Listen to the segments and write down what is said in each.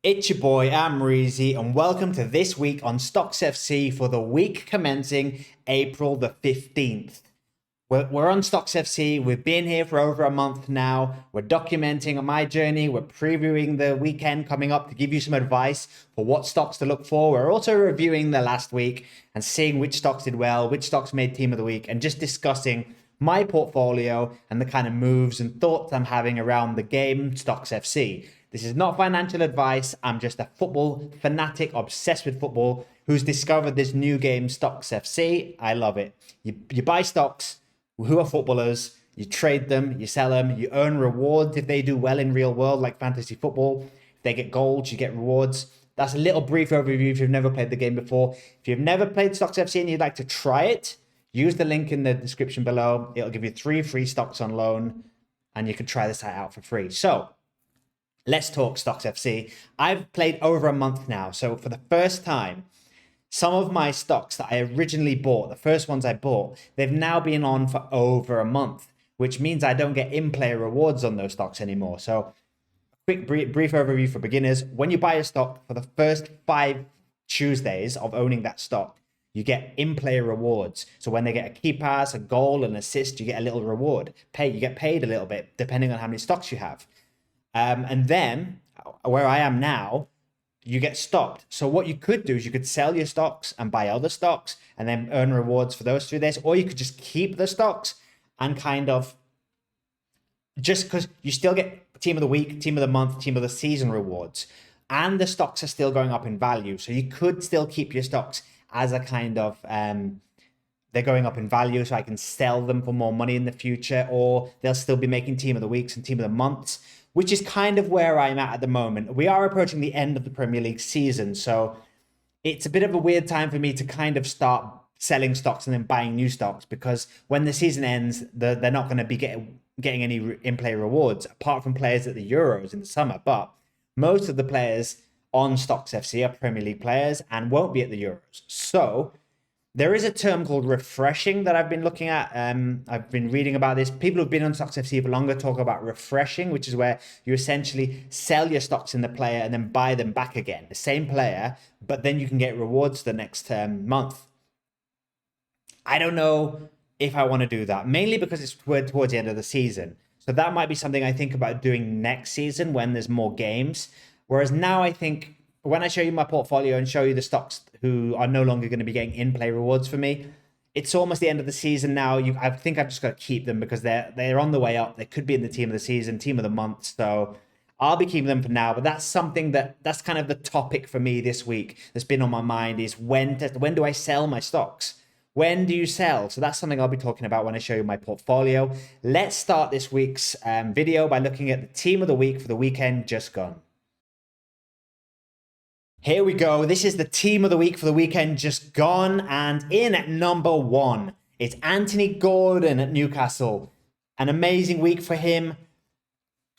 It's your boy Amreezy, and welcome to this week on StocksFC for the week commencing April the 15th. We're on StocksFC. We've been here for over a month now. We're documenting my journey. We're previewing the weekend coming up to give you some advice for what stocks to look for. We're also reviewing the last week and seeing which stocks did well, which stocks made team of the week, and just discussing my portfolio and the kind of moves and thoughts I'm having around the game StocksFC. This is not financial advice. I'm just a football fanatic obsessed with football who's discovered this new game, StocksFC. I love it. You buy stocks who are footballers, you trade them, you sell them, you earn rewards if they do well in real world, like fantasy football. If they get gold, you get rewards. That's a little brief overview if you've never played the game before. If you've never played StocksFC and you'd like to try it, use the link in the description below. It'll give you 3 free stocks on loan, and you can try this out for free. So let's talk StocksFC. I've played over a month now. So for the first time, some of my stocks that I originally bought, the first ones I bought, they've now been on for over a month, which means I don't get in-play rewards on those stocks anymore. So quick brief overview for beginners. When you buy a stock, for the first 5 Tuesdays of owning that stock, you get in-play rewards. So when they get a key pass, a goal, an assist, you get a little reward. You get paid a little bit depending on how many stocks you have. And then where I am now, you get stopped. So what you could do is you could sell your stocks and buy other stocks and then earn rewards for those 3 days. Or you could just keep the stocks and kind of, just because you still get team of the week, team of the month, team of the season rewards. And the stocks are still going up in value. So you could still keep your stocks as a kind of, they're going up in value, so I can sell them for more money in the future, or they'll still be making team of the weeks and team of the months, which is kind of where I'm at the moment. We are approaching the end of the Premier League season, so it's a bit of a weird time for me to kind of start selling stocks and then buying new stocks, because when the season ends, they're not going to be getting any in-play rewards, apart from players at the Euros in the summer. But most of the players on StocksFC are Premier League players and won't be at the Euros. So there is a term called refreshing that I've been looking at. I've been reading about this. People who've been on StocksFC for longer talk about refreshing, which is where you essentially sell your stocks in the player and then buy them back again. The same player, but then you can get rewards the next month. I don't know if I want to do that, mainly because it's towards the end of the season. So that might be something I think about doing next season when there's more games. Whereas now I think when I show you my portfolio and show you the stocks who are no longer going to be getting in-play rewards for me, it's almost the end of the season now. I think I've just got to keep them because they're on the way up. They could be in the team of the season, team of the month. So I'll be keeping them for now. But that's something that's kind of the topic for me this week that's been on my mind is when do I sell my stocks? When do you sell? So that's something I'll be talking about when I show you my portfolio. Let's start this week's video by looking at the team of the week for the weekend just gone. Here we go. This is the team of the week for the weekend just gone. And in at number 1, it's Anthony Gordon at Newcastle. An amazing week for him.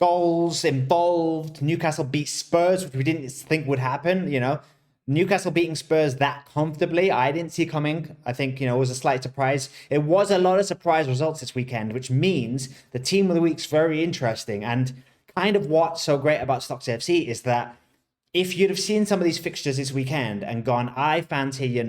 Goals involved. Newcastle beat Spurs, which we didn't think would happen, you know. Newcastle beating Spurs that comfortably, I didn't see coming. I think, it was a slight surprise. It was a lot of surprise results this weekend, which means the team of the week's very interesting. And kind of what's so great about StocksFC is that if you'd have seen some of these fixtures this weekend and gone, I fancy,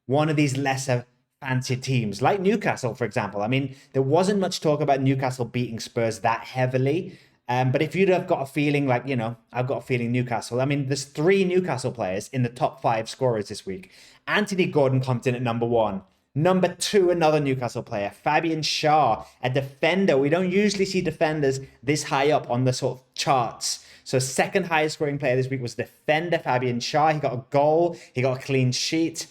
one of these lesser fancied teams, like Newcastle, for example. I mean, there wasn't much talk about Newcastle beating Spurs that heavily. But if you'd have got a feeling like, I've got a feeling Newcastle. I mean, there's 3 Newcastle players in the top 5 scorers this week. Anthony Gordon comes in at number 1. Number 2, another Newcastle player, Fabian Schär, a defender. We don't usually see defenders this high up on the sort of charts. So second highest scoring player this week was defender Fabian Schär. He got a goal. He got a clean sheet.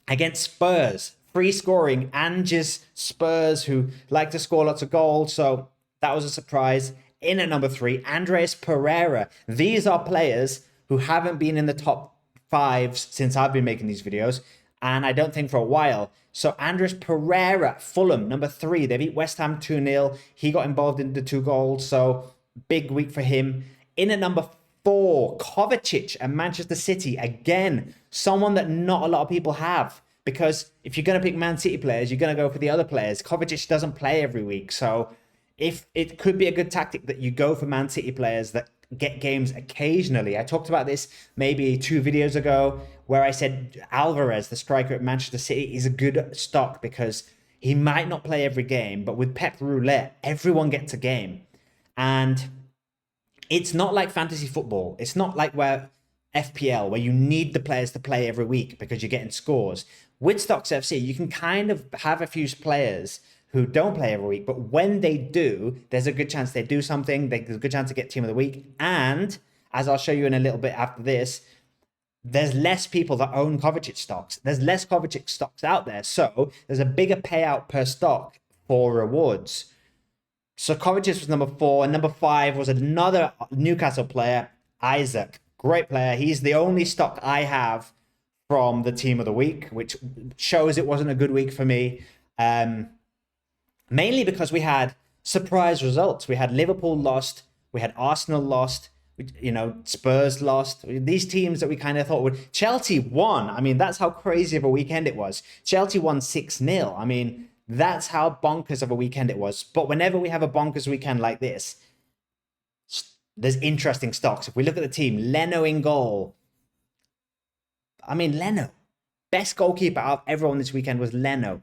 Against Spurs, free scoring, Ange's Spurs, who like to score lots of goals. So that was a surprise. In at number 3, Andreas Pereira. These are players who haven't been in the top 5s since I've been making these videos, and I don't think for a while. So Andreas Pereira, Fulham, number 3. They beat West Ham 2-0. He got involved in the 2 goals, so big week for him. In at number 4, Kovacic at Manchester City. Again, someone that not a lot of people have, because if you're going to pick Man City players, you're going to go for the other players. Kovacic doesn't play every week, so if it could be a good tactic that you go for Man City players that get games occasionally. I talked about this maybe 2 videos ago where I said Alvarez, the striker at Manchester City, is a good stock because he might not play every game, but with Pep Roulette, everyone gets a game. And it's not like fantasy football. It's not like where FPL, where you need the players to play every week because you're getting scores. With Stocks FC, you can kind of have a few players who don't play every week, but when they do, there's a good chance they do something. There's a good chance to get team of the week. And as I'll show you in a little bit after this, there's less people that own Kovacic stocks. There's less Kovacic stocks out there. So there's a bigger payout per stock for rewards. So Kovacic was number 4, and number 5 was another Newcastle player, Isaac. Great player. He's the only stock I have from the team of the week, which shows it wasn't a good week for me. Mainly because we had surprise results. We had Liverpool lost, we had Arsenal lost, Spurs lost. These teams that we kind of thought would. Chelsea won. I mean, that's how crazy of a weekend it was. Chelsea won 6-0. I mean, that's how bonkers of a weekend it was. But whenever we have a bonkers weekend like this, there's interesting stocks. If we look at the team, Leno in goal. I mean, Leno, best goalkeeper out of everyone this weekend was Leno.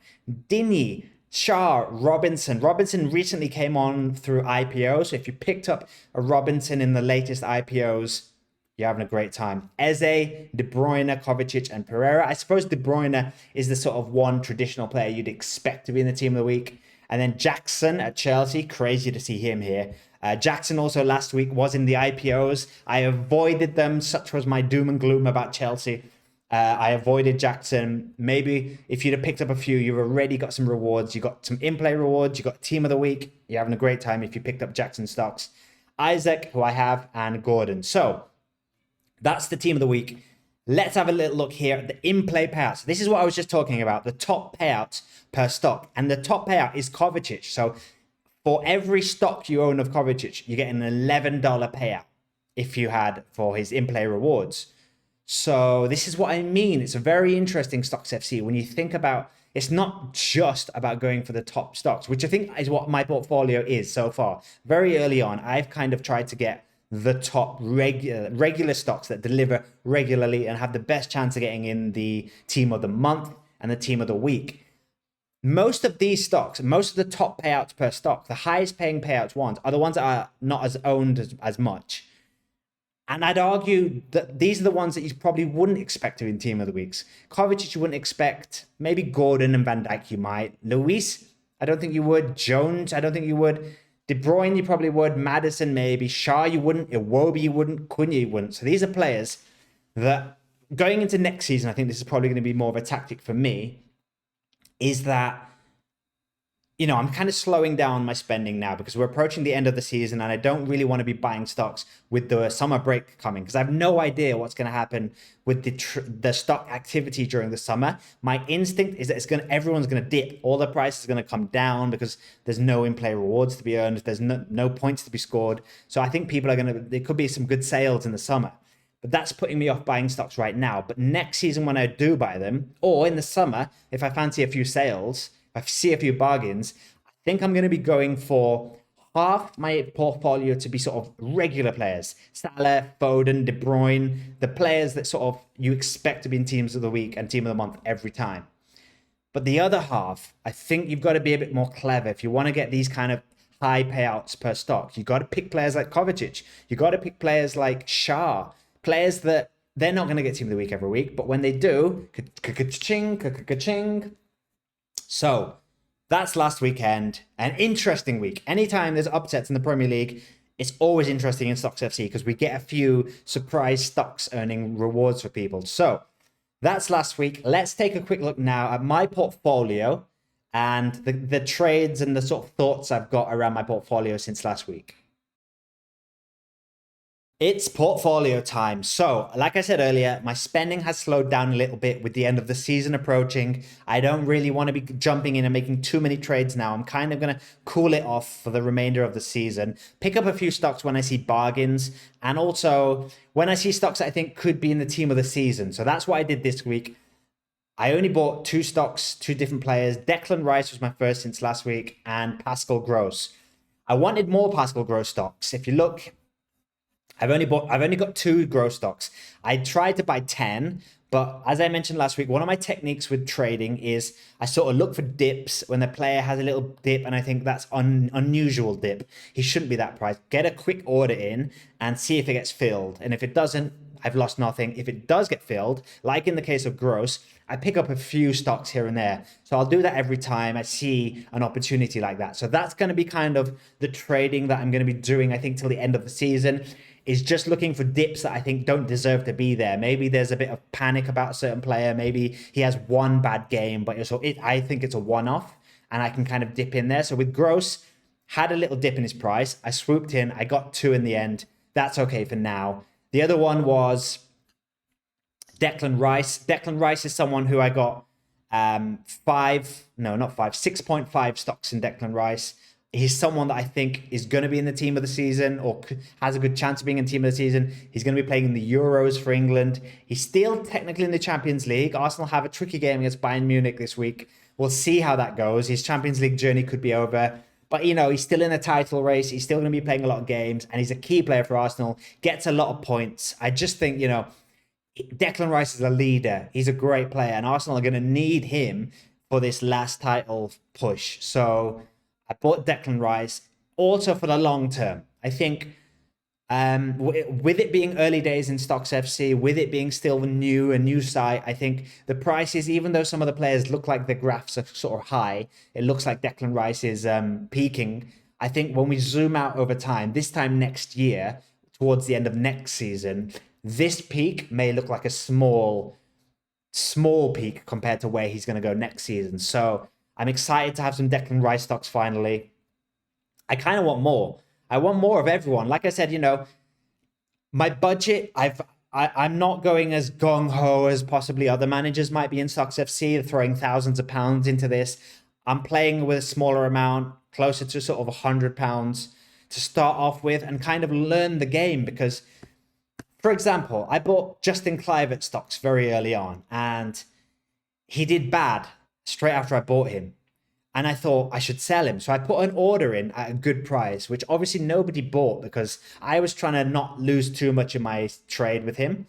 Dini, Shah, Robinson. Robinson recently came on through IPO. So if you picked up a Robinson in the latest IPOs, you're having a great time. Eze, De Bruyne, Kovacic, and Pereira. I suppose De Bruyne is the sort of one traditional player you'd expect to be in the team of the week. And then Jackson at Chelsea. Crazy to see him here. Jackson also last week was in the IPOs. I avoided them. Such was my doom and gloom about Chelsea. I avoided Jackson. Maybe if you'd have picked up a few, you've already got some rewards. You got some in-play rewards. You got team of the week. You're having a great time if you picked up Jackson stocks. Isaac, who I have, and Gordon. So that's the team of the week. Let's have a little look here at the in-play payouts. This is what I was just talking about, the top payouts per stock. And the top payout is Kovacic. So for every stock you own of Kovacic, you get an $11 payout if you had for his in-play rewards. So this is what I mean. It's a very interesting Stocks FC when you think about, it's not just about going for the top stocks, which I think is what my portfolio is so far. Very early on, I've kind of tried to get the top regular stocks that deliver regularly and have the best chance of getting in the team of the month and the team of the week. Most of these stocks, most of the top payouts per stock, the highest paying payouts ones are the ones that are not as owned as much. And I'd argue that these are the ones that you probably wouldn't expect to be in team of the weeks. Kovacic, you wouldn't expect. Maybe Gordon and Van Dijk, you might. Luis, I don't think you would. Jones, I don't think you would. De Bruyne, you probably would. Maddison, maybe. Shah, you wouldn't. Iwobi, you wouldn't. Cunha, you wouldn't. So these are players that going into next season, I think this is probably going to be more of a tactic for me, is that I'm kind of slowing down my spending now because we're approaching the end of the season and I don't really want to be buying stocks with the summer break coming because I have no idea what's going to happen with the stock activity during the summer. My instinct is that everyone's going to dip. All the prices are going to come down because there's no in-play rewards to be earned. There's no points to be scored. So I think there could be some good sales in the summer. But that's putting me off buying stocks right now. But next season when I do buy them, or in the summer, if I fancy a few sales, I see a few bargains, I think I'm going to be going for half my portfolio to be sort of regular players. Salah, Foden, De Bruyne, the players that sort of you expect to be in teams of the week and team of the month every time. But the other half, I think you've got to be a bit more clever. If you want to get these kind of high payouts per stock, you've got to pick players like Kovacic. You've got to pick players like Shah, players that they're not going to get team of the week every week, but when they do, ka-ching. So that's last weekend. An interesting week. Anytime there's upsets in the Premier League, it's always interesting in Stocks FC because we get a few surprise stocks earning rewards for people. So that's last week. Let's take a quick look now at my portfolio and the trades and the sort of thoughts I've got around my portfolio since last week. It's portfolio time. So, like I said earlier, my spending has slowed down a little bit with the end of the season approaching. I don't really want to be jumping in and making too many trades now. I'm kind of going to cool it off for the remainder of the season. Pick up a few stocks when I see bargains. And also, when I see stocks that I think could be in the team of the season. So that's what I did this week. I only bought 2 stocks, 2 different players. Declan Rice was my first since last week. And Pascal Gross. I wanted more Pascal Gross stocks. If you look I've only got 2 growth stocks. I tried to buy 10, but as I mentioned last week, one of my techniques with trading is I sort of look for dips when the player has a little dip, and I think that's unusual dip. He shouldn't be that priced. Get a quick order in and see if it gets filled. And if it doesn't, I've lost nothing. If it does get filled, like in the case of gross, I pick up a few stocks here and there. So I'll do that every time I see an opportunity like that. So that's going to be kind of the trading that I'm going to be doing, I think, till the end of the season, is just looking for dips that I think don't deserve to be there. Maybe there's a bit of panic about a certain player. Maybe he has one bad game, but I think it's a one-off and I can kind of dip in there. So with Gross, had a little dip in his price. I swooped in. I got 2 in the end. That's okay for now. The other one was Declan Rice. Declan Rice is someone who I got 6.5 stocks in Declan Rice. He's someone that I think is going to be in the team of the season, or has a good chance of being in the team of the season. He's going to be playing in the Euros for England. He's still technically in the Champions League. Arsenal have a tricky game against Bayern Munich this week. We'll see how that goes. His Champions League journey could be over. But, you know, he's still in a title race. He's still going to be playing a lot of games. And he's a key player for Arsenal. Gets a lot of points. I just think, you know, Declan Rice is a leader. He's a great player. And Arsenal are going to need him for this last title push. So I bought Declan Rice also for the long term. I think with it being early days in StocksFC, with it being still a new site, I think the prices, even though some of the players look like the graphs are sort of high, it looks like Declan Rice is peaking. I think when we zoom out over time, this time next year, towards the end of next season, this peak may look like a small peak compared to where he's going to go next season. So I'm excited to have some Declan Rice stocks finally. I kind of want more. I want more of everyone. Like I said, you know, my budget, I'm not going as gung-ho as possibly other managers might be in StocksFC, throwing thousands of pounds into this. I'm playing with a smaller amount, closer to sort of £100 to start off with and kind of learn the game. Because, for example, I bought Justin Kluivert stocks very early on and he did bad straight after I bought him. And I thought I should sell him. So I put an order in at a good price, which obviously nobody bought because I was trying to not lose too much in my trade with him.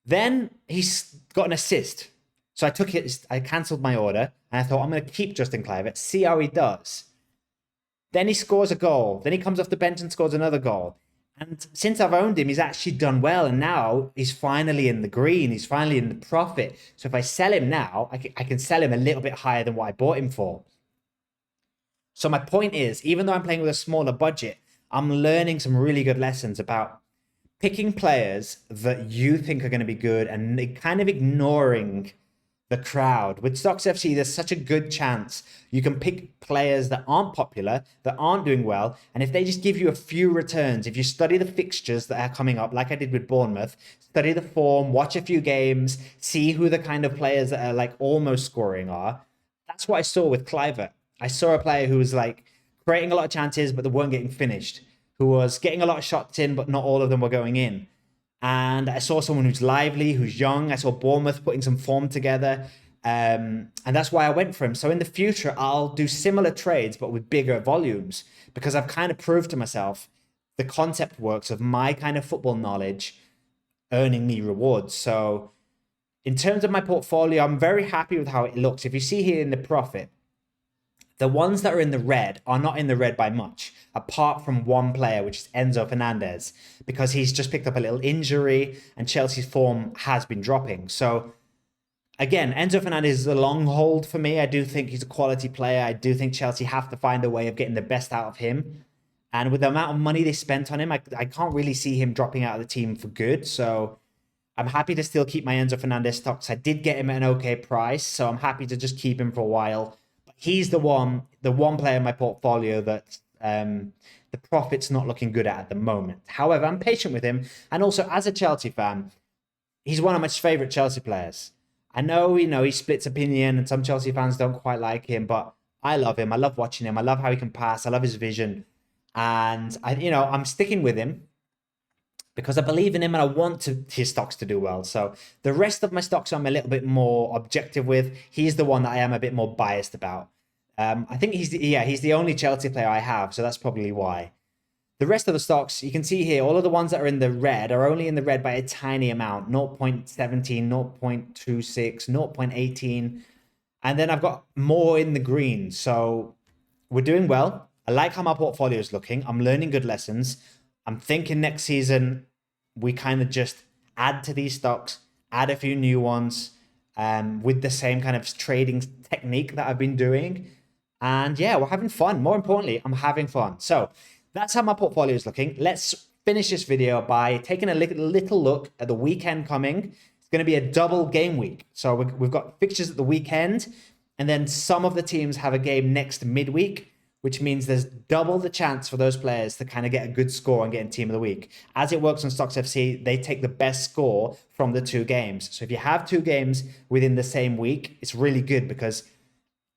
Then he's got an assist. So I cancelled my order and I thought I'm going to keep Justin Kluivert, see how he does. Then he scores a goal. Then he comes off the bench and scores another goal. And since I've owned him, he's actually done well. And now he's finally in the green. He's finally in the profit. So if I sell him now, I can sell him a little bit higher than what I bought him for. So my point is, even though I'm playing with a smaller budget, I'm learning some really good lessons about picking players that you think are going to be good and kind of ignoring the crowd. With StocksFC, there's such a good chance you can pick players that aren't popular, that aren't doing well, and if they just give you a few returns, if you study the fixtures that are coming up, like I did with Bournemouth, study the form, watch a few games, see who the kind of players that are like almost scoring are. That's what I saw with Kluivert. I saw a player who was like creating a lot of chances, but they weren't getting finished, who was getting a lot of shots in, but not all of them were going in. And I saw someone who's lively, who's young. I saw Bournemouth putting some form together. And that's why I went for him. So in the future, I'll do similar trades, but with bigger volumes, because I've kind of proved to myself the concept works of my kind of football knowledge earning me rewards. So in terms of my portfolio, I'm very happy with how it looks. If you see here in the profit, the ones that are in the red are not in the red by much, apart from one player, which is Enzo Fernandez, because he's just picked up a little injury and Chelsea's form has been dropping. So again, Enzo Fernandez is a long hold for me. I do think he's a quality player. I do think Chelsea have to find a way of getting the best out of him. And with the amount of money they spent on him, I can't really see him dropping out of the team for good. So I'm happy to still keep my Enzo Fernandez stocks. I did get him at an okay price, so I'm happy to just keep him for a while. He's the one player in my portfolio that the profit's not looking good at the moment. However, I'm patient with him. And also, as a Chelsea fan, he's one of my favorite Chelsea players. I know, he splits opinion and some Chelsea fans don't quite like him, but I love him. I love watching him. I love how he can pass. I love his vision. And, I'm sticking with him because I believe in him and I want his stocks to do well. So the rest of my stocks I'm a little bit more objective with. He's the one that I am a bit more biased about. I think he's the only Chelsea player I have, so that's probably why. The rest of the stocks, you can see here, all of the ones that are in the red are only in the red by a tiny amount, 0.17, 0.26, 0.18. And then I've got more in the green. So we're doing well. I like how my portfolio is looking. I'm learning good lessons. I'm thinking next season, we kind of just add to these stocks, add a few new ones with the same kind of trading technique that I've been doing. And yeah, we're having fun. More importantly, I'm having fun. So that's how my portfolio is looking. Let's finish this video by taking a little look at the weekend coming. It's going to be a double game week. So we've got fixtures at the weekend, and then some of the teams have a game next midweek, which means there's double the chance for those players to kind of get a good score and get in team of the week. As it works on StocksFC, they take the best score from the two games. So if you have two games within the same week, it's really good because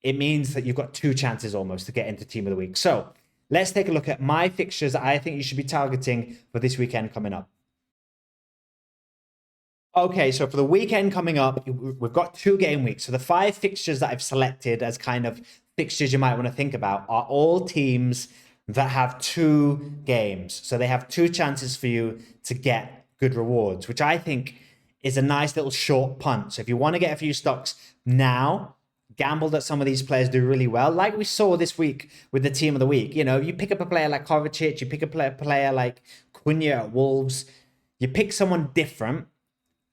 it means that you've got two chances almost to get into team of the week. So let's take a look at my fixtures that I think you should be targeting for this weekend coming up. Okay, so for the weekend coming up, we've got two game weeks. So the 5 fixtures that I've selected as kind of fixtures you might want to think about are all teams that have 2 games. So they have 2 chances for you to get good rewards, which I think is a nice little short punt. So if you want to get a few stocks now, gamble that some of these players do really well, like we saw this week with the team of the week. You know, you pick up a player like Kovacic, you pick up a player like Cunha at Wolves, you pick someone different,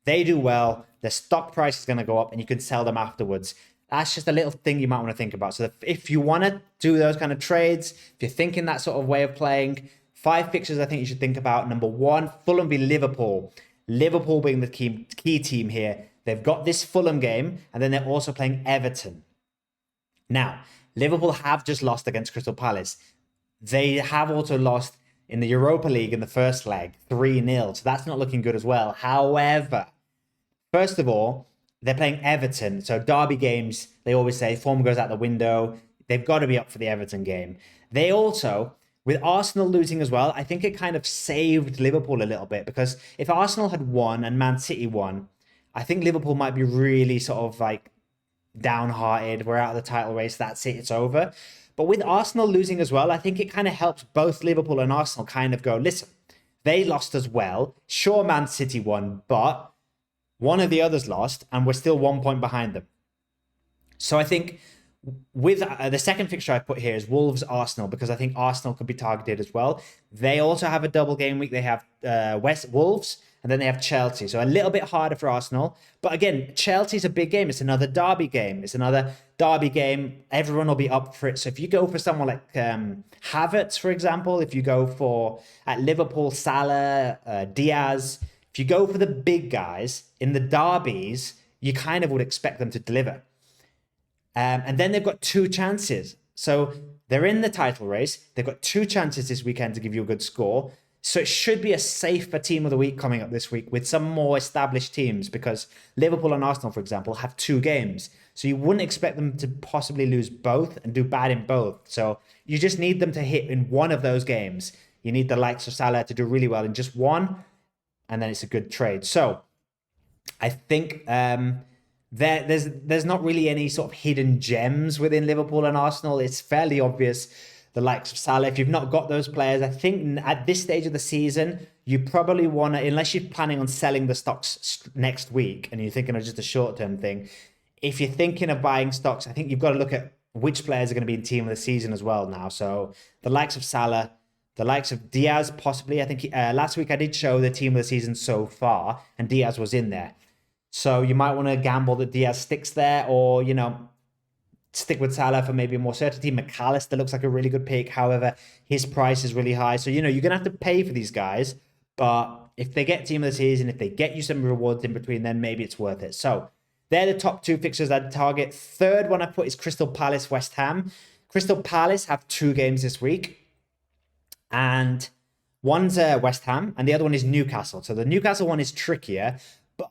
they do well, their stock price is going to go up, and you can sell them afterwards. That's just a little thing you might want to think about. So if you want to do those kind of trades, if you're thinking that sort of way of playing, 5 fixtures I think you should think about. Number 1, Fulham v Liverpool. Liverpool being the key team here. They've got this Fulham game, and then they're also playing Everton. Now, Liverpool have just lost against Crystal Palace. They have also lost in the Europa League in the first leg, 3-0. So that's not looking good as well. However, first of all, they're playing Everton. So derby games, they always say form goes out the window. They've got to be up for the Everton game. They also, with Arsenal losing as well, I think it kind of saved Liverpool a little bit, because if Arsenal had won and Man City won, I think Liverpool might be really sort of like downhearted. We're out of the title race. That's it. It's over. But with Arsenal losing as well, I think it kind of helps both Liverpool and Arsenal kind of go, listen, they lost as well. Sure, Man City won, but one of the others lost, and we're still 1 point behind them. So I think with the second fixture I put here is Wolves Arsenal, because I think Arsenal could be targeted as well. They also have a double game week. They have Wolves, and then they have Chelsea. So a little bit harder for Arsenal. But again, Chelsea's a big game. It's another derby game. Everyone will be up for it. So if you go for someone like Havertz, for example, if you go for at Liverpool, Salah, Diaz, if you go for the big guys in the derbies, you kind of would expect them to deliver. And then they've got 2 chances. So they're in the title race. They've got 2 chances this weekend to give you a good score. So it should be a safer team of the week coming up this week with some more established teams, because Liverpool and Arsenal, for example, have 2 games. So you wouldn't expect them to possibly lose both and do bad in both. So you just need them to hit in one of those games. You need the likes of Salah to do really well in just one, and then it's a good trade. So I think there's not really any sort of hidden gems within Liverpool and Arsenal. It's fairly obvious. The likes of Salah, if you've not got those players, I think at this stage of the season, you probably want to, unless you're planning on selling the stocks next week and you're thinking of just a short-term thing, if you're thinking of buying stocks, I think you've got to look at which players are going to be in team of the season as well now. So the likes of Salah, the likes of Diaz, possibly. I think last week I did show the team of the season so far, and Diaz was in there. So you might want to gamble that Diaz sticks there, or, you know, stick with Salah for maybe more certainty. McAllister looks like a really good pick. However, his price is really high. So, you know, you're going to have to pay for these guys. But if they get team of the season, if they get you some rewards in between, then maybe it's worth it. So they're the top 2 fixtures I'd target. Third one I put is Crystal Palace, West Ham. Crystal Palace have 2 games this week. And one's West Ham and the other one is Newcastle. So the Newcastle one is trickier. But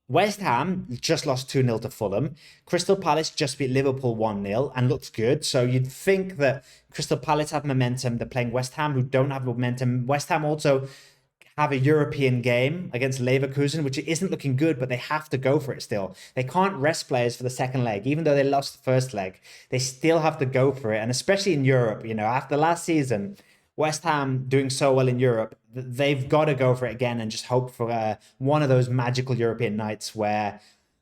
West Ham just lost 2-0 to Fulham. Crystal Palace just beat Liverpool 1-0 and looks good. So you'd think that Crystal Palace have momentum. They're playing West Ham, who don't have momentum. West Ham also have a European game against Leverkusen, which isn't looking good, but they have to go for it still. They can't rest players for the second leg. Even though they lost the first leg, they still have to go for it. And especially in Europe, you know, after last season, West Ham doing so well in Europe, they've got to go for it again and just hope for one of those magical European nights where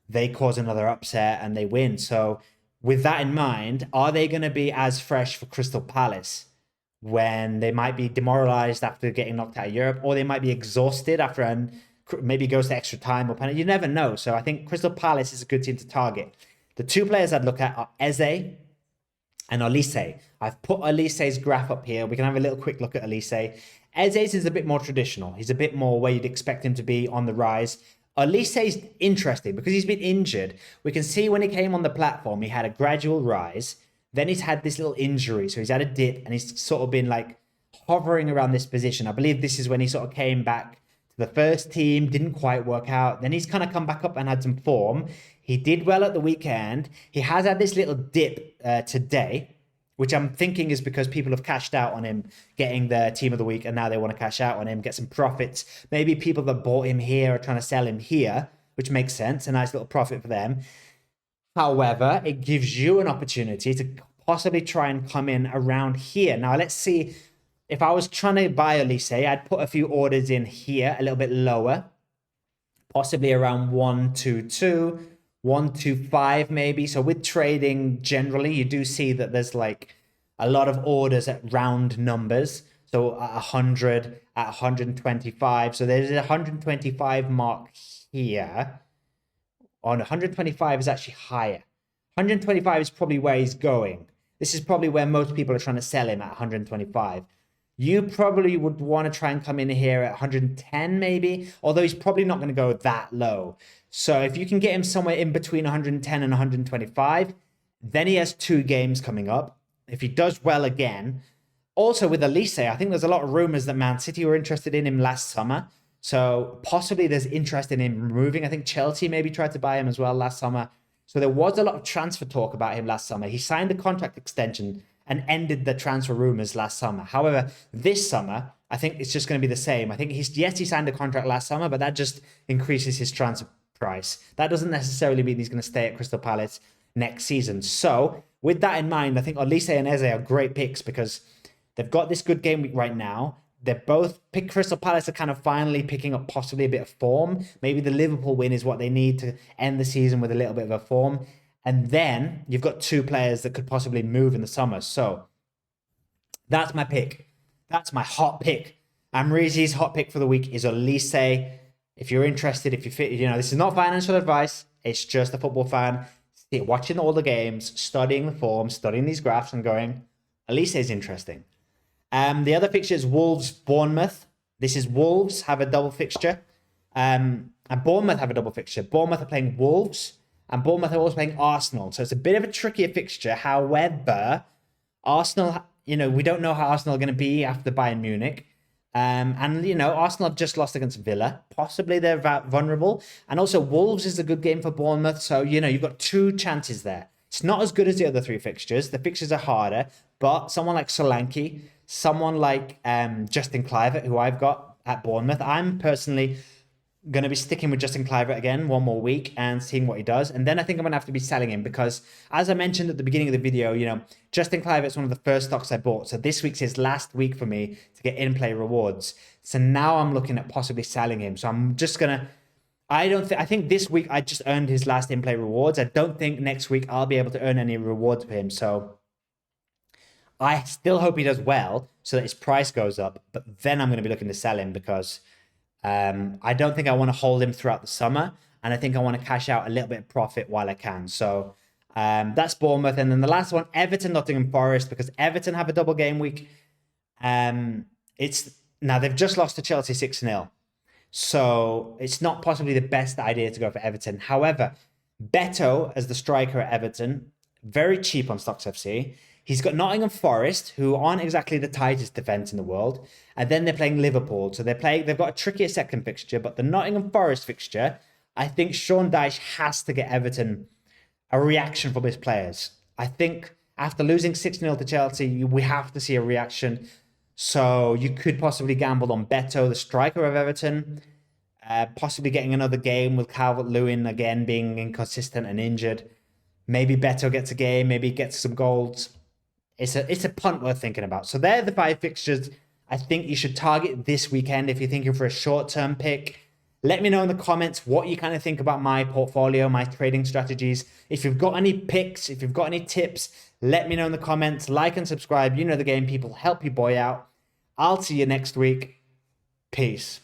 they cause another upset and they win. So with that in mind, are they going to be as fresh for Crystal Palace when they might be demoralized after getting knocked out of Europe, or they might be exhausted after and maybe goes to extra time or penalty? You never know. So I think Crystal Palace is a good team to target. The two players I'd look at are Eze and Olise. I've put Olise's graph up here. We can have a little quick look at Olise. Eze's is a bit more traditional. He's a bit more where you'd expect him to be on the rise. Olise's interesting because he's been injured. We can see when he came on the platform, he had a gradual rise. Then he's had this little injury. So he's had a dip and he's sort of been like hovering around this position. I believe this is when he sort of came back to the first team, didn't quite work out. Then he's kind of come back up and had some form. He did well at the weekend. He has had this little dip today, which I'm thinking is because people have cashed out on him getting the team of the week, and now they want to cash out on him, get some profits. Maybe people that bought him here are trying to sell him here, which makes sense. A nice little profit for them. However, it gives you an opportunity to possibly try and come in around here. Now, let's see. If I was trying to buy Olise, I'd put a few orders in here, a little bit lower, possibly around 122. 125 maybe. So with trading generally, you do see that there's like a lot of orders at round numbers. So at 100, at 125. So there's a 125 mark here. On 125 is actually higher. 125 is probably where he's going. This is probably where most people are trying to sell him at 125. You probably would want to try and come in here at 110 maybe, although he's probably not going to go that low. So if you can get him somewhere in between 110 and 125, then he has 2 games coming up. If he does well again, also with Olise, I think there's a lot of rumors that Man City were interested in him last summer. So possibly there's interest in him moving. I think Chelsea maybe tried to buy him as well last summer. So there was a lot of transfer talk about him last summer. He signed a contract extension and ended the transfer rumors last summer. However, this summer, I think it's just going to be the same. I think he signed a contract last summer, but that just increases his transfer price. That doesn't necessarily mean he's going to stay at Crystal Palace next season. So with that in mind, I think Olise and Eze are great picks because they've got this good game week right now. They're both Crystal Palace are kind of finally picking up possibly a bit of form. Maybe the Liverpool win is what they need to end the season with a little bit of a form. And then you've got 2 players that could possibly move in the summer. So that's my pick. That's my hot pick. Amreezy's hot pick for the week is Olise. If you're interested, if you fit, this is not financial advice. It's just a football fan watching all the games, studying the form, studying these graphs and going, Olise is interesting. The other fixture is Wolves-Bournemouth. This is Wolves have a double fixture. And Bournemouth have a double fixture. Bournemouth are playing Wolves. And Bournemouth are also playing Arsenal. So it's a bit of a trickier fixture. However, Arsenal, we don't know how Arsenal are going to be after Bayern Munich. Arsenal have just lost against Villa. Possibly they're vulnerable. And also Wolves is a good game for Bournemouth. So, you've got 2 chances there. It's not as good as the other 3 fixtures. The fixtures are harder. But someone like Solanke, someone like Justin Kluivert, who I've got at Bournemouth, I'm personally going to be sticking with Justin Kluivert again one more week and seeing what he does. And then I think I'm going to have to be selling him because, as I mentioned at the beginning of the video, Justin Kluivert's one of the first stocks I bought. So this week's his last week for me to get in-play rewards. So now I'm looking at possibly selling him. So I'm just going to... I think this week I just earned his last in-play rewards. I don't think next week I'll be able to earn any rewards for him. So I still hope he does well so that his price goes up. But then I'm going to be looking to sell him because... I don't think I want to hold him throughout the summer, and I think I want to cash out a little bit of profit while I can. So that's Bournemouth. And then the last one, Everton, Nottingham Forest, because Everton have a double game week. Now they've just lost to Chelsea 6-0. So it's not possibly the best idea to go for Everton. However, Beto as the striker at Everton, very cheap on StocksFC. He's got Nottingham Forest, who aren't exactly the tightest defence in the world. And then they're playing Liverpool. So they've got a trickier second fixture. But the Nottingham Forest fixture, I think Sean Dyche has to get Everton a reaction from his players. I think after losing 6-0 to Chelsea, we have to see a reaction. So you could possibly gamble on Beto, the striker of Everton, possibly getting another game with Calvert-Lewin again being inconsistent and injured. Maybe Beto gets a game, maybe gets some goals. It's a punt worth thinking about. So they're the 5 fixtures I think you should target this weekend if you're thinking for a short-term pick. Let me know in the comments what you kind of think about my portfolio, my trading strategies. If you've got any picks, if you've got any tips, let me know in the comments. Like and subscribe. You know the game, people. Help your boy out. I'll see you next week. Peace.